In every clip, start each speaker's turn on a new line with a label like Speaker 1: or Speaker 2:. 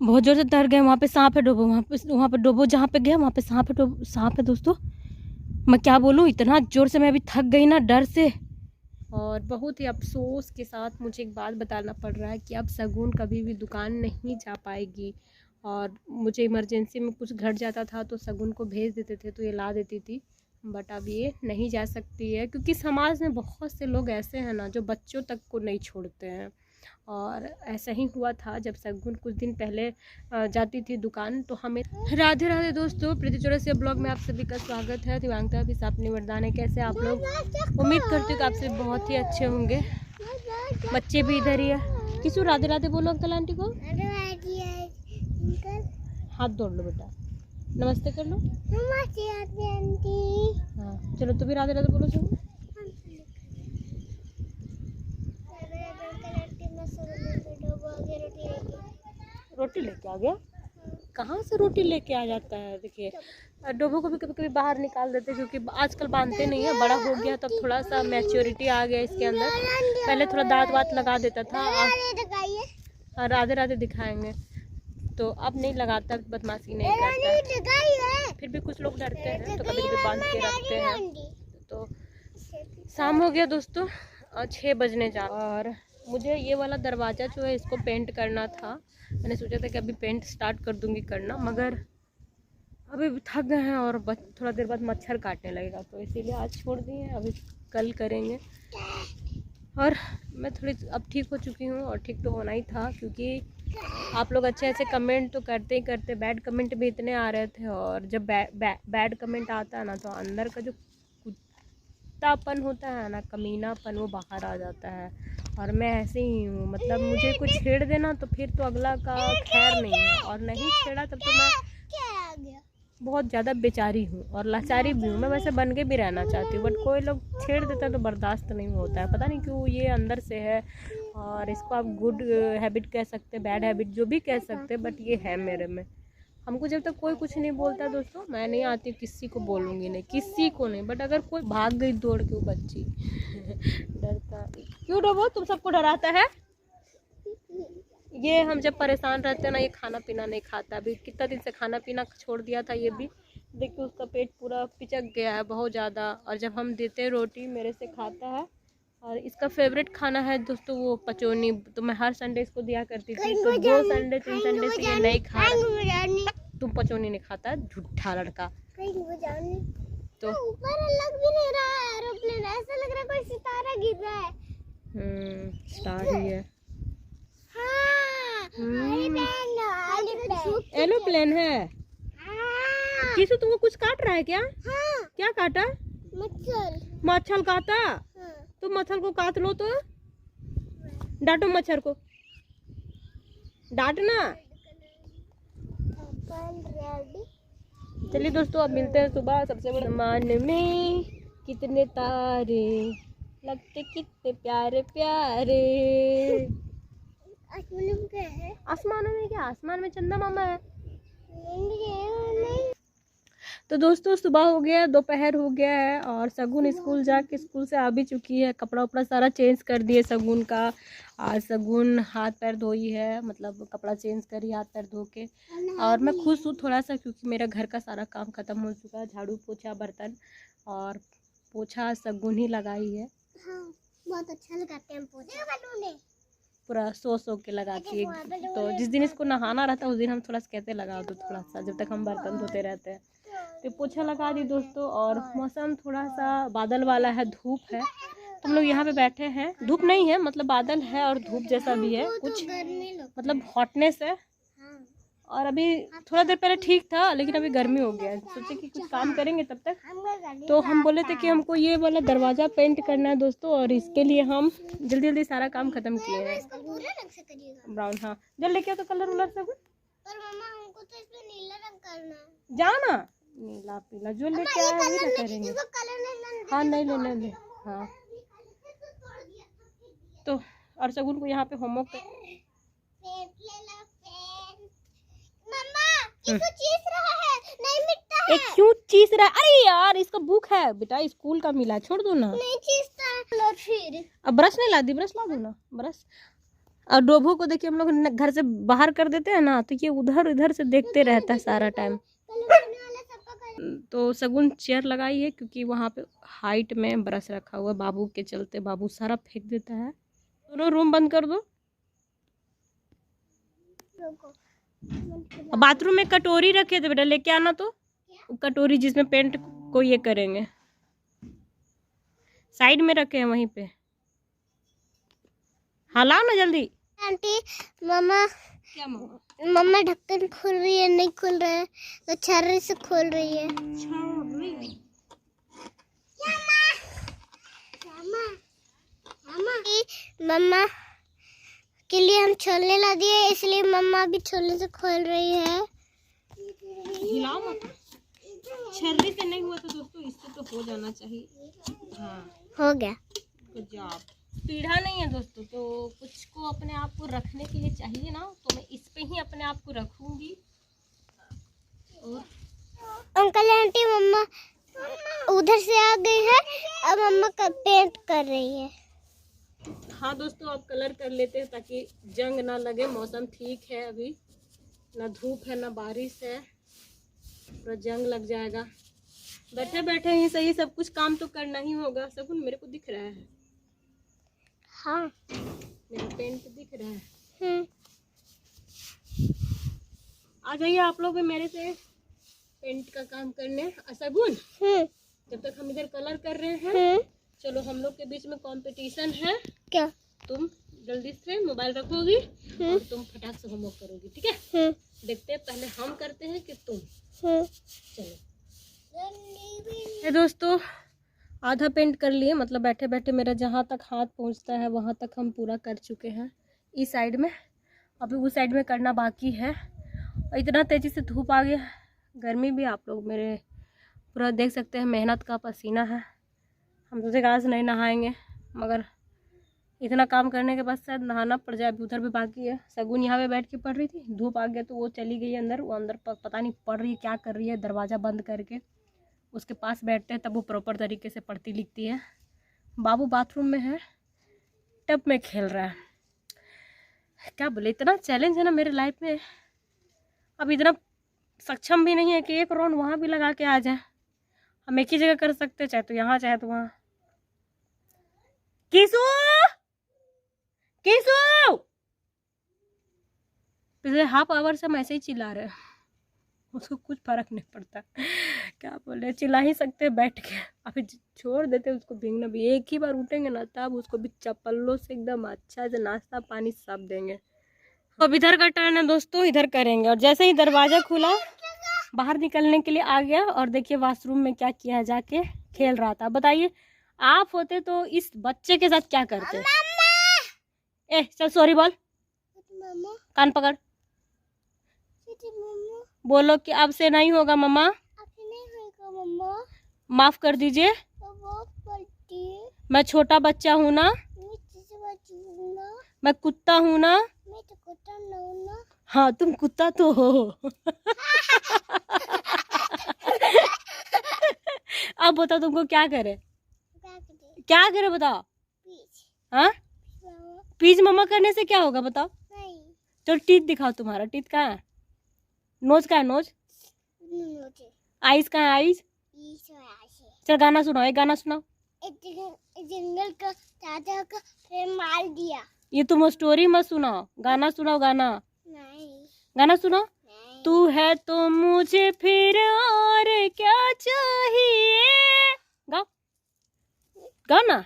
Speaker 1: बहुत जोर से डर गए। वहाँ पे सांप है, डोबो वहाँ पे डोबो जहाँ पे गया वहाँ पे सांप है, सांप है दोस्तों। मैं क्या बोलूँ, इतना जोर से मैं अभी थक गई ना डर से। और बहुत ही अफसोस के साथ मुझे एक बात बताना पड़ रहा है कि अब शगुन कभी भी दुकान नहीं जा पाएगी। और मुझे इमरजेंसी में कुछ घट जाता था तो शगुन को भेज देते थे तो ये ला देती थी, बट अब ये नहीं जा सकती है क्योंकि समाज में बहुत से लोग ऐसे हैं ना जो बच्चों तक को नहीं छोड़ते हैं। और ऐसा ही हुआ था जब शगुन कुछ दिन पहले जाती थी दुकान तो हमें। राधे राधे दोस्तों, प्रीति चौरसिया ब्लॉग में आप सभी का स्वागत है। दिव्यांगता भी अपनी वरदान। कैसे आप लोग? उम्मीद करती हूँ कि आप सभी बहुत ही अच्छे होंगे। बच्चे भी इधर ही है। किसू राधे राधे बोलो अंकल आंटी को। हाथ जोड़ लो बेटा, नमस्ते कर लो। नमस्ते आंटी। हाँ चलो तो भी राधे राधे बोलो। सुनो रोटी लेके आ गया। कहाँ से रोटी लेके आ जाता है? देखिए डोबो को भी कभी कभी बाहर निकाल देते क्योंकि आजकल बांधते नहीं है, बड़ा हो गया तब थोड़ा सा मैच्योरिटी आ गया इसके अंदर। पहले थोड़ा दांत वात लगा देता था। राधे राधे दिखाएंगे तो अब नहीं लगाता, बदमाशी नहीं करता। फिर भी कुछ लोग डरते हैं तो कभी कभी बांध के रखते हैं। तो शाम हो गया दोस्तों, 6 बजने जा। और मुझे ये वाला दरवाज़ा जो है इसको पेंट करना था। मैंने सोचा था कि अभी पेंट स्टार्ट कर दूंगी करना, मगर अभी थक गए हैं और थोड़ा देर बाद मच्छर काटने लगेगा तो इसीलिए आज छोड़ दिए हैं। अभी कल करेंगे। और मैं थोड़ी अब ठीक हो चुकी हूँ और ठीक तो होना ही था क्योंकि आप लोग अच्छे अच्छे कमेंट तो करते ही करते, बैड कमेंट भी इतने आ रहे थे। और जब बैड कमेंट आता है ना तो अंदर का जो कुत्तापन होता है ना, कमीनापन, वो बाहर आ जाता है। और मैं ऐसे ही हूँ, मतलब मुझे कुछ छेड़ देना तो फिर तो अगला का खैर नहीं है, और नहीं छेड़ा तब तो मैं बहुत ज़्यादा बेचारी हूँ और लाचारी भी हूँ। मैं वैसे बन के भी रहना चाहती हूँ, बट कोई लोग छेड़ देता है तो बर्दाश्त नहीं होता है। पता नहीं क्यों, ये अंदर से है। और इसको आप गुड हैबिट कह सकते हैं, बैड हैबिट जो भी कह सकते हैं, बट ये है मेरे में। हमको जब तक कोई कुछ नहीं बोलता दोस्तों, मैं नहीं आती, किसी को बोलूँगी नहीं, किसी को नहीं। बट अगर कोई भाग गई दौड़ के, वो बच्ची डरता क्यों डबो, तुम सबको डराता है। ये हम जब परेशान रहते हैं ना, ये खाना पीना नहीं खाता। अभी कितना दिन से खाना पीना छोड़ दिया था ये भी। देखिए उसका पेट पूरा पिचक गया है बहुत ज़्यादा। और जब हम देते हैं रोटी मेरे से खाता है। और इसका फेवरेट खाना है दोस्तों वो पचौनी, तो मैं हर संडे इसको दिया करती थी। तो 2 संडे 3 संडे से ये नहीं खा रहा। तुम पचौनी नहीं खाता, झूठा लड़का। तो ऊपर लग भी नहीं रहा है एरोप्लेन, ऐसा लग रहा है कोई सितारा गिर रहा है। स्टार ही है। एरोप्लेन है। किसु तुमको कुछ काट रहा है क्या? हाँ। क्या काटा? मच्छर। मच्छर काटा? हाँ। तो मच्छर को काट लो तो डांटो, मच्छर को डांटना। चलिए दोस्तों, अब मिलते हैं सुबह। सबसे बड़े आसमान में कितने तारे लगते, कितने प्यारे प्यारे। आसमान में क्या? आसमान में चंदा मामा है। तो दोस्तों सुबह हो गया, दोपहर हो गया है और शगुन स्कूल जाके स्कूल से आ भी चुकी है। कपड़ा उपड़ा सारा चेंज कर दिए शगुन का। आज शगुन हाथ पैर धोई है, मतलब कपड़ा चेंज करी हाथ पैर धो के। और मैं खुश हूँ थोड़ा सा क्योंकि मेरा घर का सारा काम खत्म हो चुका है। झाड़ू पोछा बर्तन और पोछा शगुन ही लगाई है। हाँ, बहुत अच्छा लगाते हैं पोछा, पूरा सो के लगाती है। तो जिस दिन इसको नहाना रहता है उस दिन हम थोड़ा सा कहते लगा दो थोड़ा सा, जब तक हम बर्तन धोते रहते हैं। तो पोछा लगा दी दोस्तों। और मौसम थोड़ा सा बादल वाला है, धूप है। तुम लोग यहाँ पे बैठे हैं, धूप नहीं है, मतलब बादल है और धूप जैसा भी है कुछ, मतलब हॉटनेस है। और अभी थोड़ा देर पहले ठीक था लेकिन अभी गर्मी हो गया है। सोचे कि कुछ काम करेंगे तब तक, तो हम बोले थे कि हमको ये वाला दरवाज़ा पेंट करना है दोस्तों। और इसके लिए हम जल्दी जल्दी सारा काम खत्म किए हैं। ब्राउन, हाँ जल्द लेके तो कलर उलर सब। पर मम्मा हमको तो इसमें नीला रंग करना है। जाना नीला पीला जो लेके आए वही ना करेंगे। हाँ नहीं ले। हाँ तो और शगुन को यहाँ पे होमवर्क चीस रहा है, नहीं मिटता है। क्यों चीस रहा है? अरे यार इसका बुक है बेटा, स्कूल का मिला, छोड़ दो ना। नहीं चीसता है। लो फिर अब ब्रश नहीं ला दी, ब्रश ला दो ना। ब्रश और डोभो को देखिए हम लोग घर से बाहर कर देते हैं ना, तो ये उधर इधर से देखते रहता है सारा टाइम। तो शगुन चेयर लगाई है क्योंकि वहाँ पे हाइट में ब्रश रखा हुआ है, बाबू के चलते बाबू सारा फेंक देता है। दोनों रूम बंद कर दो। बाथरूम में कटोरी रखे थे बेटा, लेके आना तो कटोरी जिसमें पेंट को ये करेंगे, साइड में रखे हैं वहीं पे। हाँ लाओ ना जल्दी।
Speaker 2: आंटी मम्मा,
Speaker 1: क्या मम्मा?
Speaker 2: मम्मा ढक्कन खोल रही है, नहीं खुल रहा है तो छर्री से खोल रही है। मम्मा के लिए हम छोले ला दिए, इसलिए मम्मा भी छोले से खोल रही है।
Speaker 1: हिलाओ मत, छर्री से नहीं हुआ तो दोस्तों इससे तो हो जाना चाहिए। हाँ
Speaker 2: हो गया।
Speaker 1: गुड। पीढ़ा नहीं है दोस्तों, तो कुछ को अपने आप को रखने के लिए चाहिए ना, तो मैं इस पे ही अपने आप को रखूंगी। और
Speaker 2: अंकल आंटी मम्मा उधर से आ गई है, अब मम्मा का पेंट कर रही है।
Speaker 1: हाँ दोस्तों, आप कलर कर लेते हैं ताकि जंग ना लगे। मौसम ठीक है, अभी ना धूप है ना बारिश है, पूरा जंग लग जाएगा। बैठे बैठे ही सही, सब कुछ काम तो करना ही होगा। शगुन मेरे को दिख रहा है।
Speaker 2: हाँ
Speaker 1: मेरा पेंट दिख रहा है। आ जाइए आप लोग भी मेरे से पेंट का काम करने। शगुन जब तक हम इधर कलर कर रहे हैं, चलो हम लोग के बीच में कंपटीशन है।
Speaker 2: क्या?
Speaker 1: तुम जल्दी से मोबाइल रखोगी और तुम फटाक से होमवर्क करोगी, ठीक है? देखते हैं पहले हम करते हैं कि तुम। चलो दोस्तों, आधा पेंट कर लिए, मतलब बैठे बैठे मेरा जहाँ तक हाथ पहुँचता है वहाँ तक हम पूरा कर चुके हैं इस साइड में। अभी उस साइड में करना बाकी है। और इतना तेज़ी से धूप आ गया, गर्मी भी आप लोग मेरे पूरा देख सकते हैं, मेहनत का पसीना है। हम सोचे आज नहीं नहाएंगे, मगर इतना काम करने के बाद शायद नहाना पड़ जाए। अभी उधर भी बाकी है। शगुन यहाँ पे बैठ के पढ़ रही थी, धूप आ गया तो वो चली गई अंदर। वो अंदर पता नहीं पढ़ रही है क्या कर रही है, दरवाज़ा बंद करके उसके पास बैठते हैं तब वो प्रॉपर तरीके से पढ़ती लिखती है। बाबू बाथरूम में है, टब में खेल रहा है। क्या बोले, इतना चैलेंज है ना मेरे लाइफ में। अब इतना सक्षम भी नहीं है कि एक राउंड वहाँ भी लगा के आ जाए। हम एक ही जगह कर सकते, चाहे तो यहाँ चाहे तो वहाँ। किसू किसू पिछले हाफ आवर से हम ऐसे ही चिल्ला रहे हैं, उसको कुछ फर्क नहीं पड़ता। क्या बोले, चिल्ला ही सकते बैठ के। अभी छोड़ देते उसको भीगना भी। एक ही बार उठेंगे ना तब उसको भी चप्पलों से एकदम अच्छा से नाश्ता पानी सब देंगे। अब इधर का टर्न है दोस्तों, इधर करेंगे। और जैसे ही दरवाज़ा खुला, बाहर निकलने के लिए आ गया और देखिए वॉशरूम में क्या किया, जाके खेल रहा था। बताइए आप होते तो इस बच्चे के साथ क्या करते? ए चल सॉरी बोल, कान पकड़, बोलो कि अब से नहीं होगा मम्मा, माफ कर दीजिए, मैं छोटा बच्चा हूँ ना, मैं कुत्ता हूँ ना। हाँ तुम कुत्ता तो हो। अब बताओ तुमको क्या करे, क्या करे बताओ। हाँ पीज मम्मा करने से क्या होगा बताओ? तो टीथ दिखाओ, तुम्हारा टीथ कहाँ है? नोज कहाँ है? नोज। आइज कहाँ है? आइज। चल गाना सुनाओ, एक गाना सुनाओ।
Speaker 2: जंगल का चाचा का फिर मार दिया।
Speaker 1: ये तुम स्टोरी मत सुनाओ, गाना सुनाओ। गाना
Speaker 2: नहीं,
Speaker 1: गाना सुनाओ।
Speaker 2: नहीं।
Speaker 1: तू है तो मुझे फिर और क्या चाहिए, गाओ गाना।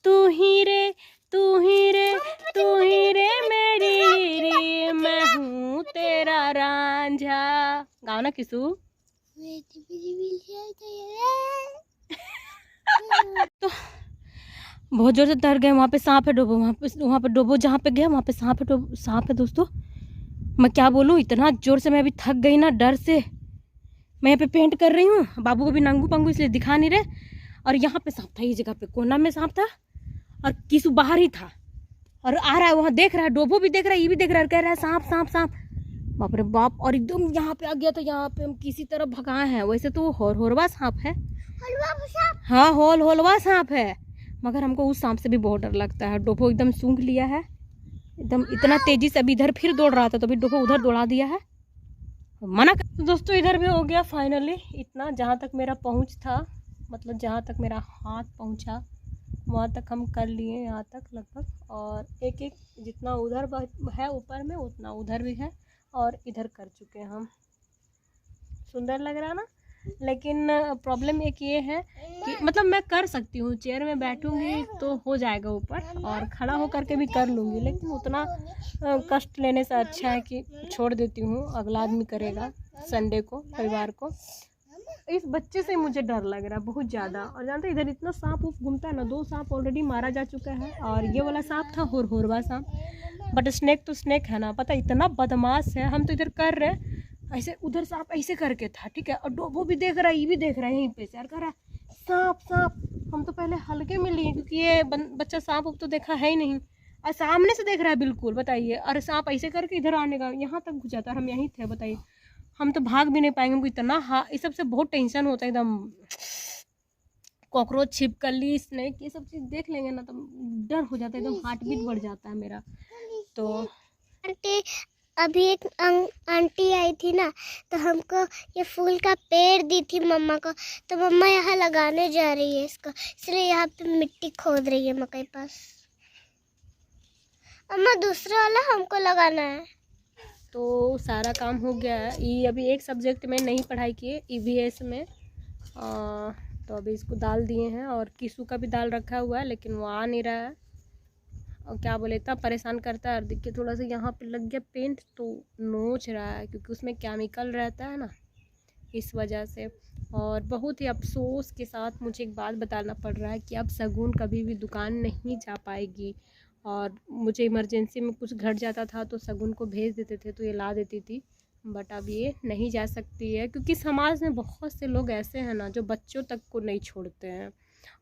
Speaker 1: तू ही रे तू ही रे तू ही रे मेरी हीरे, मैं हूँ तेरा रांझा। गाओ ना किसू। तो बहुत जोर से डर गए। वहाँ पे सांप है डोबो, वहाँ पे डोबो जहाँ पे गया वहाँ पे सांप है। सांप है दोस्तों, मैं क्या बोलूँ, इतना जोर से मैं अभी थक गई ना डर से। मैं यहाँ पे पेंट कर रही हूँ, बाबू को भी नंगू पंगू इसलिए दिखा नहीं रहे। और यहाँ पे सांप था, ये जगह पे कोना में सांप था और किसू बाहर ही था और आ रहा है, वहाँ देख रहा है, डोबो भी देख रहा है, ये भी देख रहा है, कह रहा है सांप सांप सांप। बाप रे बाप। और एकदम यहाँ पे आ गया, तो यहाँ पे हम किसी तरह भगाए हैं। वैसे तो होरवा सांप है, हाँ होलवा सांप है, मगर हमको उस सांप से भी बहुत डर लगता है। डोबो एकदम सूंघ लिया है एकदम इतना तेजी से। अभी इधर फिर दौड़ रहा था तो अभी डोबो उधर दौड़ा दिया है, मना कर। तो दोस्तों इधर भी हो गया फाइनली। इतना जहाँ तक मेरा पहुँच था, मतलब जहाँ तक मेरा हाथ पहुँचा वहाँ तक हम कर लिए, यहाँ तक लगभग। और एक एक जितना उधर है ऊपर में उतना उधर भी है, और इधर कर चुके हैं हम। सुंदर लग रहा है ना। लेकिन प्रॉब्लम एक ये है कि मतलब मैं कर सकती हूँ, चेयर में बैठूंगी तो हो जाएगा ऊपर, और खड़ा होकर के भी कर लूँगी, लेकिन उतना कष्ट लेने से अच्छा है कि छोड़ देती हूँ, अगला आदमी करेगा संडे को, रविवार को। इस बच्चे से मुझे डर लग रहा है बहुत ज़्यादा। और जानते इधर इतना सांप उफ घूमता है ना, 2 सांप ऑलरेडी मारा जा चुका है, और ये वाला सांप था होरवा सांप। बट स्नेक तो स्नेक है ना, पता इतना बदमाश है। हम तो इधर कर रहे हैं ऐसे, उधर सांप ऐसे करके था, ठीक है, और डोबो भी देख रहा है, ये भी देख रहा है, यहीं पे शेयर कर रहा है सांप सांप। हम तो पहले हल्के में लिए क्योंकि ये बच्चा सांप तो देखा है ही नहीं, और सामने से देख रहा है बिल्कुल, बताइए। और सांप ऐसे करके इधर आने का, यहाँ तक घुस जाता है। हम यहीं थे, बताइए, हम तो भाग भी नहीं पाएंगे। हमको इतना इस सबसे बहुत टेंशन होता है एकदम। कॉकरोच, छिपकली, स्नेक, ये सब चीज़ देख लेंगे ना तो डर हो जाता है, एकदम हार्ट बीट बढ़ जाता है मेरा। तो
Speaker 2: आंटी, अभी एक आंटी आई थी ना, तो हमको ये फूल का पेड़ दी थी मम्मा को, तो मम्मा यहाँ लगाने जा रही है इसको, इसलिए यहाँ पे मिट्टी खोद रही है मकई पास। अम्मा दूसरा वाला हमको लगाना है।
Speaker 1: तो सारा काम हो गया है। ये अभी एक सब्जेक्ट में नहीं पढ़ाई किए, EVS में। तो अभी इसको डाल दिए हैं, और किसू का भी दाल रखा हुआ है, लेकिन वो आ नहीं रहा है, और क्या बोले इतना परेशान करता है। और देखिए थोड़ा सा यहाँ पे लग गया पेंट, तो नोच रहा है क्योंकि उसमें केमिकल रहता है ना, इस वजह से। और बहुत ही अफसोस के साथ मुझे एक बात बताना पड़ रहा है कि अब शगुन कभी भी दुकान नहीं जा पाएगी। और मुझे इमरजेंसी में कुछ घट जाता था तो शगुन को भेज देते थे तो ये ला देती थी, बट अब ये नहीं जा सकती है क्योंकि समाज में बहुत से लोग ऐसे हैं ना जो बच्चों तक को नहीं छोड़ते हैं।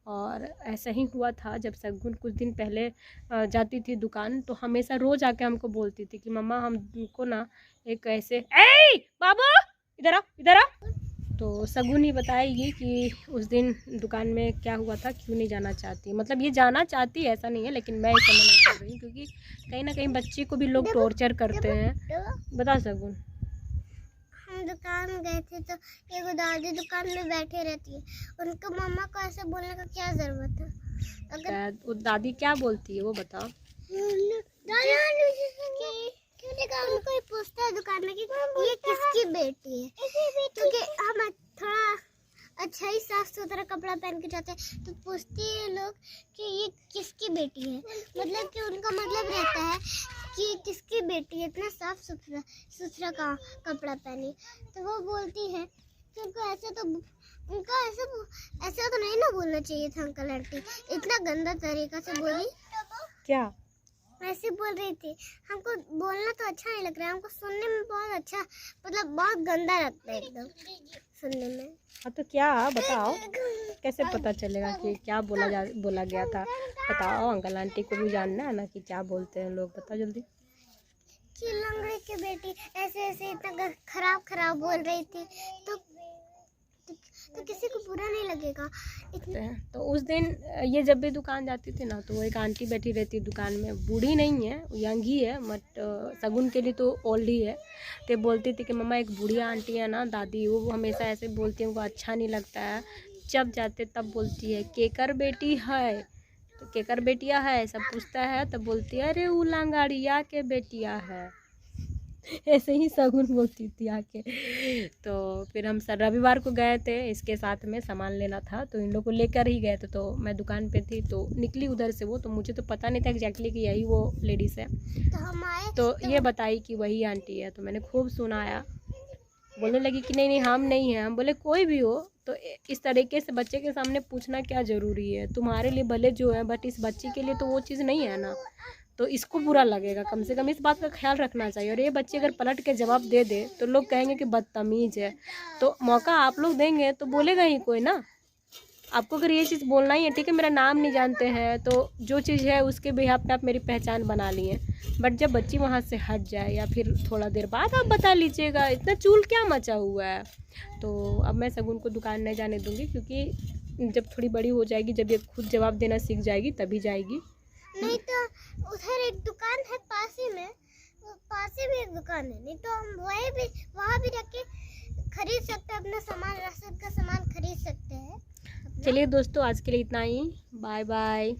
Speaker 1: और ऐसा ही हुआ था जब शगुन कुछ दिन पहले जाती थी दुकान, तो हमेशा रोज़ आके हमको बोलती थी कि मम्मा हमको ना एक ऐसे, ए बाबू इधर आ इधर आ। तो शगुन ही बताएगी कि उस दिन दुकान में क्या हुआ था, क्यों नहीं जाना चाहती। मतलब ये जाना चाहती है ऐसा नहीं है, लेकिन मैं इसे मना कर रही हूँ क्योंकि कहीं ना कहीं बच्चे को भी लोग टॉर्चर करते हैं। बता शगुन।
Speaker 2: हम दुकान गए थे तो एक दादी दुकान में बैठे रहती है, उनको मम्मा को ऐसे बोलने का क्या जरूरत है? अगर
Speaker 1: वो दादी क्या बोलती है वो बताओ।
Speaker 2: कोई पूछता है दुकान में कि ये किसकी बेटी है, क्योंकि हम थोड़ा अच्छा ही साफ सुथरा कपड़ा पहन के जाते हैं, तो पूछते हैं लोग कि ये किसकी बेटी है। मतलब कि उनका मतलब रहता है कि किसकी बेटी है, इतना साफ सुथरा का कपड़ा पहनी। तो वो बोलती है कि उनको ऐसा तो नहीं ना बोलना चाहिए था अंकल आंटी, इतना गंदा तरीका से बोली।
Speaker 1: क्या
Speaker 2: ऐसे बोल रही थी। हमको बोलना तो अच्छा नहीं लग रहा है, हमको सुनने में बहुत अच्छा, मतलब बहुत गंदा लगता है एकदम सुनने में।
Speaker 1: हाँ तो क्या बताओ, कैसे पता चलेगा कि क्या बोला गया था? बताओ, अंकल आंटी को भी जानना है ना कि क्या बोलते हैं लोग, बताओ जल्दी।
Speaker 2: कि लंगड़े की बेटी ऐसे ऐसे इतना खराब बोल रही थी, तो किसी को बुरा नहीं लगेगा।
Speaker 1: तो उस दिन ये जब भी दुकान जाती थी ना, तो वो एक आंटी बैठी रहती दुकान में, बूढ़ी नहीं है, यंग ही है, बट शगुन के लिए तो ओल्ड ही है। तो बोलती थी कि मम्मा एक बूढ़िया आंटी है ना दादी, वो हमेशा ऐसे बोलती है, उनको अच्छा नहीं लगता है। जब जाते तब बोलती है केकर बेटी है, तो केकर बेटिया है सब पूछता है, तब बोलती है अरे वो लांगाड़िया के बेटिया है। ऐसे ही शगुन बोलती थी आके। तो फिर हम सर रविवार को गए थे, इसके साथ में सामान लेना था तो इन लोग को लेकर ही गए थे। तो मैं दुकान पे थी तो निकली उधर से वो, तो मुझे तो पता नहीं था एग्जैक्टली कि यही वो लेडीज़ है।
Speaker 2: तो हम आए
Speaker 1: तो ये बताई कि वही आंटी है। तो मैंने खूब सुनाया, बोलने लगी कि नहीं हम नहीं हैं। हम बोले कोई भी हो तो इस तरीके से बच्चे के सामने पूछना क्या ज़रूरी है, तुम्हारे लिए भले जो है, बट इस बच्चे के लिए तो वो चीज़ नहीं है ना, तो इसको बुरा लगेगा। कम से कम इस बात का ख्याल रखना चाहिए। और ये बच्चे अगर पलट के जवाब दे दे तो लोग कहेंगे कि बदतमीज़ है, तो मौका आप लोग देंगे तो बोलेगा ही कोई ना। आपको अगर ये चीज़ बोलना ही है, ठीक है, मेरा नाम नहीं जानते हैं तो जो चीज़ है उसके बिहाफ पे आप मेरी पहचान बना लिए, बट जब बच्ची वहाँ से हट जाए या फिर थोड़ा देर बाद आप बता लीजिएगा, इतना चूल क्या मचा हुआ है। तो अब मैं शगुन को दुकान नहीं जाने दूँगी, क्योंकि जब थोड़ी बड़ी हो जाएगी, जब ये खुद जवाब देना सीख जाएगी तभी जाएगी।
Speaker 2: नहीं तो उधर एक दुकान है पास ही में, पास ही में एक दुकान है, नहीं तो हम वहाँ भी रख के खरीद सकते हैं, अपना सामान, राशन का सामान खरीद सकते हैं।
Speaker 1: चलिए दोस्तों, आज के लिए इतना ही। Bye bye.